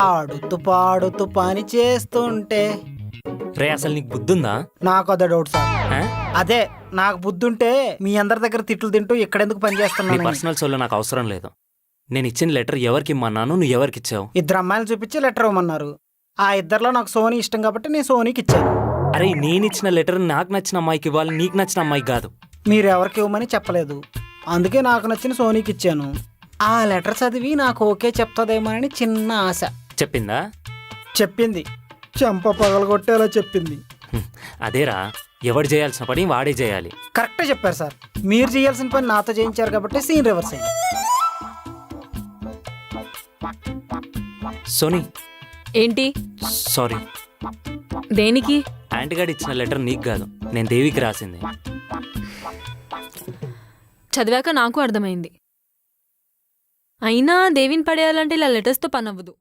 ఆడుతూ పాడుతూ పని చేస్తుంటే రే అసలు నీకు బుద్ధుందా? నాకు అదే డౌట్ సార్. ఆ? అదే నాకు బుద్ధి ఉంటే మీ అందరి దగ్గర తిట్లు తింటూ ఇక్కడెందుకు పని నీ చేస్తున్నాను? పర్సనల్ సోల్లో నాకు అవసరం లేదు. నేను ఇచ్చిన లెటర్ ఎవరికి ఇమ్మన్నాను, నువ్వు ఎవరికి ఇచ్చావు? ఇద్దరు అమ్మాయిలు చూపించి లెటర్ ఇవ్వమన్నారు. ఆ ఇద్దరిలో నాకు సోనీ ఇష్టం కాబట్టి నేను సోనీకి ఇచ్చాను. అరే నేను ఇచ్చిన లెటర్ నాకు నచ్చిన అమ్మాయికి ఇవ్వాలి, నీకు నచ్చిన అమ్మాయికి కాదు. మీరు ఎవరికి ఇవ్వమని చెప్పలేదు, అందుకే నాకు నచ్చిన సోనీకి ఇచ్చాను. ఆ లెటర్ చదివి నాకు ఓకే చెప్తుందేమోనని చిన్న ఆశ. చెప్పిందా? చెప్పింది, చెంప పగలగొట్టేలా చెప్పింది. అదేరా, ఎవడు చేయాల్సిన పని వాడే చేయాలి. కరెక్టే చెప్పారు సార్. మీరు చేయాల్సిన పని నాతో చేయించారు కాబట్టి సీన్ రివర్స్ అయింది. సోనీ ఏంటి? సారీ. దేనికి? యాంటీగాడ్ ఇచ్చిన లెటర్ నీకు కాదు, నేను దేవికి రాసింది. చదివాక నాకు అర్థమైంది. అయినా దేవిని పడేయాలంటే ఇలా లెటర్స్తో పని అవ్వదు.